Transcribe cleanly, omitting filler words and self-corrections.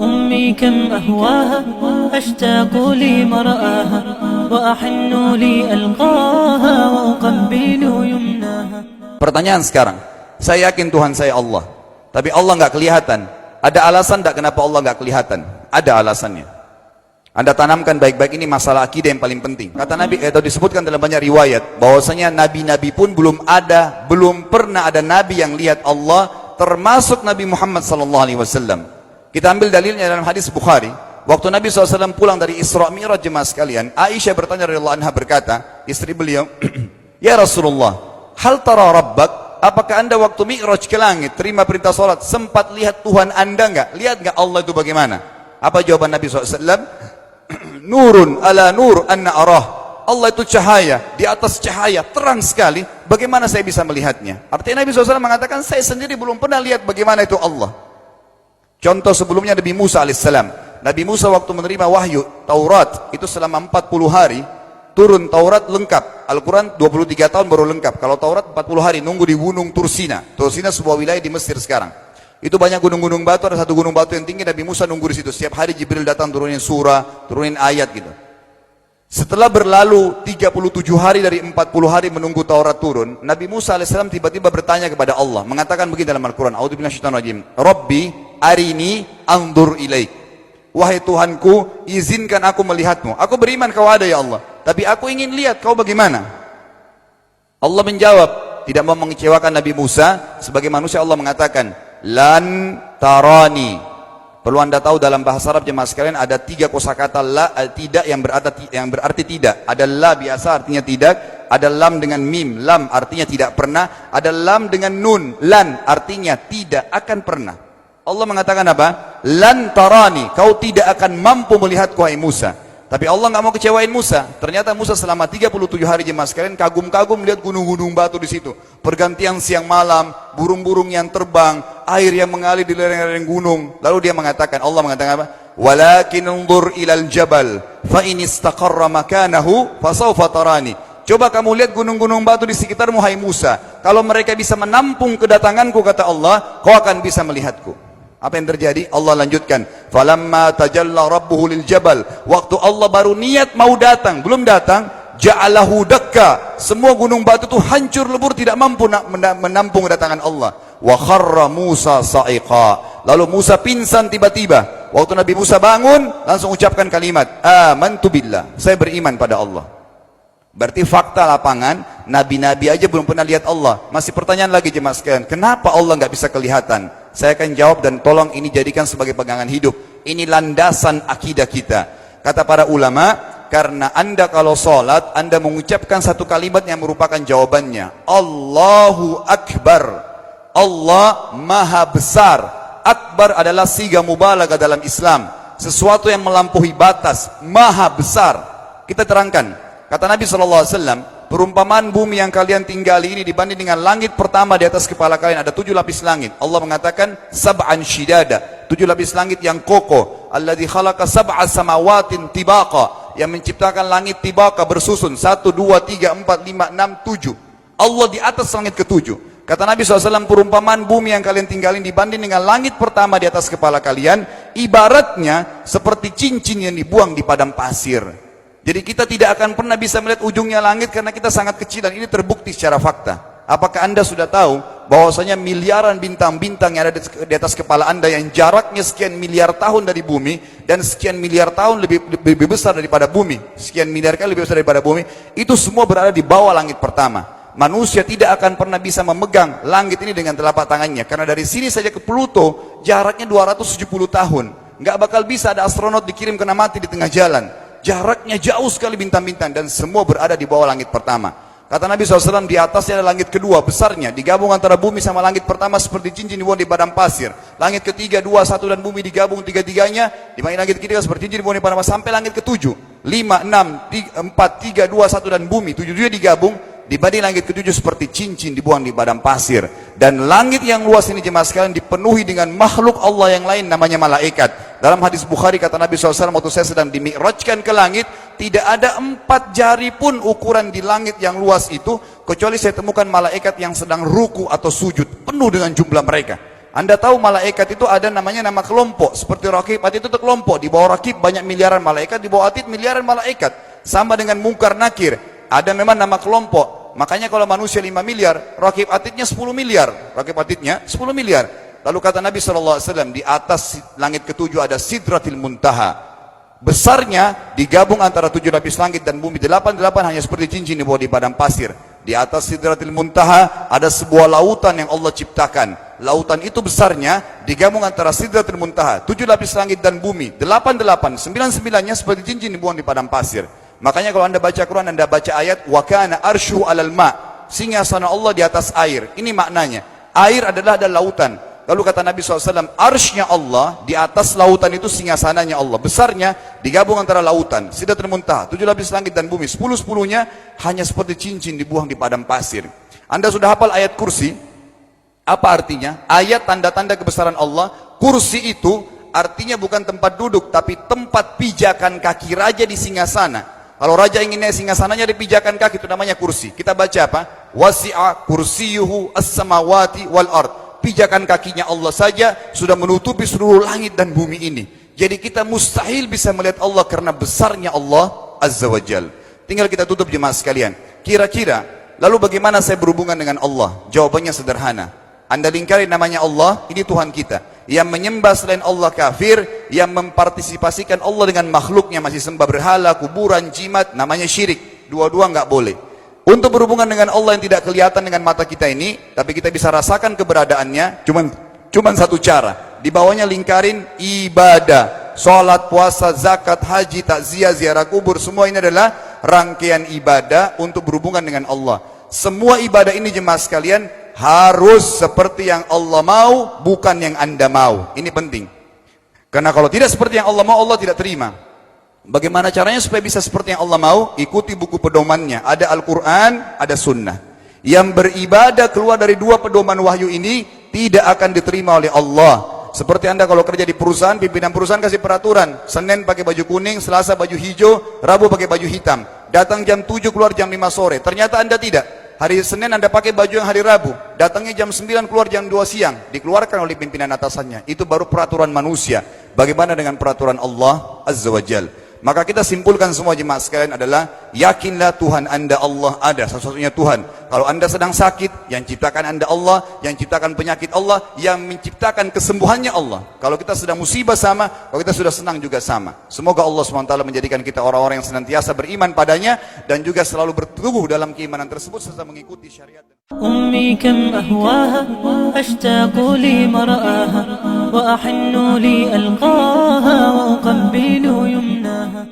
أمي كم أهواها أشتاق لمرآها وأحن لألقاها وأقبل يمناها. Pertanyaan sekarang, saya yakin Tuhan saya Allah, tapi Allah nggak kelihatan. Ada alasan tak kenapa Allah nggak kelihatan? Ada alasannya. Anda tanamkan baik-baik, ini masalah akidah yang paling penting. Kata Nabi, atau disebutkan dalam banyak riwayat, bahwasanya nabi-nabi pun belum pernah ada nabi yang lihat Allah, termasuk Nabi Muhammad SAW. Kita ambil dalilnya dalam hadis Bukhari. Waktu Nabi SAW pulang dari Isra Mi'raj, jemaah sekalian, Aisyah bertanya radhiyallahu anha, berkata, istri beliau, ya Rasulullah, hal tara rabbak? Apakah anda waktu Mi'raj ke langit, terima perintah sholat, sempat lihat Tuhan anda enggak? Lihat enggak Allah itu bagaimana? Apa jawaban Nabi SAW? Nurun ala nur anna arah. Allah itu cahaya, di atas cahaya, terang sekali. Bagaimana saya bisa melihatnya? Artinya Nabi SAW mengatakan, saya sendiri belum pernah lihat bagaimana itu Allah. Contoh sebelumnya Nabi Musa alaihissalam. Nabi Musa waktu menerima wahyu Taurat, itu selama 40 hari, turun Taurat lengkap. Al-Quran 23 tahun baru lengkap. Kalau Taurat 40 hari, nunggu di gunung Tursina. Tursina sebuah wilayah di Mesir sekarang. Itu banyak gunung-gunung batu, ada satu gunung batu yang tinggi, Nabi Musa nunggu di situ. Setiap hari Jibril datang turunin surah, turunin ayat gitu. Setelah berlalu 37 hari dari 40 hari menunggu Taurat turun, Nabi Musa alaihissalam tiba-tiba bertanya kepada Allah, mengatakan begini dalam Al-Quran, A'udzu billahi minasyaitonir rajim, Rabbi arini anzur ilaik. Wahai Tuhanku, izinkan aku melihatmu. Aku beriman kau ada ya Allah, tapi aku ingin lihat kau bagaimana. Allah menjawab, tidak mau mengecewakan Nabi Musa. Sebagai manusia Allah mengatakan, lan tarani. Perlu anda tahu dalam bahasa Arab jemaah sekalian, ada 3 kosakata la, tidak yang berarti tidak. Ada la biasa artinya tidak, ada lam dengan mim, lam artinya tidak pernah, ada lam dengan nun, lan artinya tidak akan pernah. Allah mengatakan apa? Lan tarani, kau tidak akan mampu melihatku wahai Musa. Tapi Allah nggak mau kecewain Musa. Ternyata Musa selama 37 hari jemaah sekalian kagum-kagum melihat gunung-gunung batu di situ. Pergantian siang malam, burung-burung yang terbang, air yang mengalir di lereng-lereng gunung. Lalu dia mengatakan, Allah mengatakan apa? Walakin unzur ilal jabal fa in istaqarra makanahu fasawfa tarani. Coba kamu lihat gunung-gunung batu di sekitarmu hai Musa. Kalau mereka bisa menampung kedatanganku, kata Allah, kau akan bisa melihatku. Apa yang terjadi? Allah lanjutkan, falamma tajalla rabbuhu lil jabal. Waktu Allah baru niat mau datang, belum datang, ja'alahu dakka. Semua gunung batu itu hancur lebur, tidak mampu menampung kedatangan Allah. Wa kharra Musa sa'iqa. Lalu Musa pingsan tiba-tiba. Waktu Nabi Musa bangun, langsung ucapkan kalimat, amantu billah. Saya beriman pada Allah. Berarti fakta lapangan, nabi-nabi aja belum pernah lihat Allah. Masih pertanyaan lagi jemaah sekalian, kenapa Allah nggak bisa kelihatan? Saya akan jawab dan tolong ini jadikan sebagai pegangan hidup. Ini landasan akidah kita. Kata para ulama, karena anda kalau sholat, anda mengucapkan satu kalimat yang merupakan jawabannya. Allahu Akbar. Allah Maha Besar. Akbar adalah siga mubalaghah dalam Islam. Sesuatu yang melampaui batas. Maha Besar. Kita terangkan. Kata Nabi SAW, perumpamaan bumi yang kalian tinggali ini dibanding dengan langit pertama di atas kepala kalian, ada 7 lapis langit. Allah mengatakan, sab'an shidada, 7 lapis langit yang kokoh. Alladzi khalaqa sab'a samawatin tibaqa, yang menciptakan langit tibaqa bersusun, 1, 2, 3, 4, 5, 6, 7. Allah di atas langit ke-7. Kata Nabi SAW, perumpamaan bumi yang kalian tinggalin dibanding dengan langit pertama di atas kepala kalian, ibaratnya seperti cincin yang dibuang di padang pasir. Jadi kita tidak akan pernah bisa melihat ujungnya langit karena kita sangat kecil, dan ini terbukti secara fakta. Apakah anda sudah tahu bahwasanya miliaran bintang-bintang yang ada di atas kepala anda yang jaraknya sekian miliar tahun dari bumi dan sekian miliar tahun lebih besar daripada bumi, sekian miliar kali lebih besar daripada bumi, itu semua berada di bawah langit pertama. Manusia tidak akan pernah bisa memegang langit ini dengan telapak tangannya, karena dari sini saja ke Pluto jaraknya 270 tahun. Nggak bakal bisa ada astronot dikirim kena mati di tengah jalan. Jaraknya jauh sekali bintang-bintang, dan semua berada di bawah langit pertama. Kata Nabi SAW, di atasnya ada langit kedua besarnya, digabung antara bumi sama langit pertama seperti cincin dibuang di padang pasir. Langit ketiga, 2, 1 dan bumi digabung tiga-tiganya, di mana langit ketiga seperti cincin dibuang di padang pasir, sampai langit ke-7, 5, 6, 4, 3, 2, 1 dan bumi, 7 digabung, dibanding langit ke-7 seperti cincin dibuang di padang pasir. Dan langit yang luas ini jemaah sekalian dipenuhi dengan makhluk Allah yang lain namanya malaikat. Dalam hadis Bukhari kata Nabi SAW, waktu saya sedang dimi'rajkan ke langit, tidak ada 4 jari pun ukuran di langit yang luas itu, kecuali saya temukan malaikat yang sedang ruku atau sujud, penuh dengan jumlah mereka. Anda tahu malaikat itu ada namanya nama kelompok. Seperti Raqib, Atid itu kelompok. Di bawah Raqib banyak miliaran malaikat, di bawah Atid miliaran malaikat. Sama dengan Munkar Nakir. Ada memang nama kelompok. Makanya kalau manusia 5 miliar, Raqib Atidnya 10 miliar. Raqib Atidnya 10 miliar. Lalu kata Nabi SAW, di atas langit ketujuh ada Sidratil Muntaha. Besarnya digabung antara 7 lapis langit dan bumi. 8 hanya seperti cincin di bawah di padang pasir. Di atas Sidratil Muntaha ada sebuah lautan yang Allah ciptakan. Lautan itu besarnya digabung antara Sidratil Muntaha, 7 lapis langit dan bumi. 8, 9-9-nya seperti cincin dibuang di padang pasir. Makanya kalau Anda baca Quran, Anda baca ayat wa kana arsyu 'alal ma'. Singgasana Allah di atas air. Ini maknanya. Air adalah ada lautan. Lalu kata Nabi SAW, arsy-nya Allah di atas lautan itu singgasananya Allah. Besarnya digabung antara lautan, Sidratul Muntaha, 7 lapis langit dan bumi. 10-10-nya hanya seperti cincin dibuang di padang pasir. Anda sudah hafal ayat kursi? Apa artinya? Ayat tanda-tanda kebesaran Allah. Kursi itu artinya bukan tempat duduk, tapi tempat pijakan kaki raja di singgasana. Kalau raja ingin naik singgasananya di pijakan kaki, itu namanya kursi. Kita baca apa? Wasi'a kursiyuhu as-samawati wal ard. Pijakan kakinya Allah saja sudah menutupi seluruh langit dan bumi ini. Jadi kita mustahil bisa melihat Allah karena besarnya Allah Azza wa Jal. Tinggal kita tutup jemaah sekalian. Kira-kira, lalu bagaimana saya berhubungan dengan Allah? Jawabannya sederhana. Anda lingkari namanya Allah, ini Tuhan kita. Yang menyembah selain Allah kafir, yang mempartisipasikan Allah dengan makhluknya, masih sembah berhala, kuburan, jimat, namanya syirik. Dua-dua nggak boleh. Untuk berhubungan dengan Allah yang tidak kelihatan dengan mata kita ini, tapi kita bisa rasakan keberadaannya, cuman satu cara. Di bawahnya lingkarin ibadah. Salat, puasa, zakat, haji, takziah, ziarah kubur, semua ini adalah rangkaian ibadah untuk berhubungan dengan Allah. Semua ibadah ini jemaah sekalian harus seperti yang Allah mau, bukan yang Anda mau. Ini penting. Karena kalau tidak seperti yang Allah mau, Allah tidak terima. Bagaimana caranya supaya bisa seperti yang Allah mau? Ikuti buku pedomannya. Ada Al-Quran, ada Sunnah. Yang beribadah keluar dari 2 pedoman wahyu ini tidak akan diterima oleh Allah. Seperti Anda kalau kerja di perusahaan, pimpinan perusahaan kasih peraturan. Senin pakai baju kuning, Selasa baju hijau, Rabu pakai baju hitam. Datang jam 7, keluar jam 5 sore. Ternyata Anda tidak. Hari Senin Anda pakai baju yang hari Rabu. Datangnya jam 9, keluar jam 2 siang. Dikeluarkan oleh pimpinan atasannya. Itu baru peraturan manusia. Bagaimana dengan peraturan Allah Azza wa Jal? Maka kita simpulkan semua jemaah sekalian adalah, yakinlah Tuhan Anda Allah ada, satu-satunya Tuhan. Kalau Anda sedang sakit, yang ciptakan Anda Allah, yang ciptakan penyakit Allah, yang menciptakan kesembuhannya Allah. Kalau kita sedang musibah sama, kalau kita sudah senang juga sama. Semoga Allah SWT menjadikan kita orang-orang yang senantiasa beriman padanya, dan juga selalu berteguh dalam keimanan tersebut, serta mengikuti syariat. أمي كم أهواها أشتاق لمرآها وأحن لي ألقاها وأقبل يمناها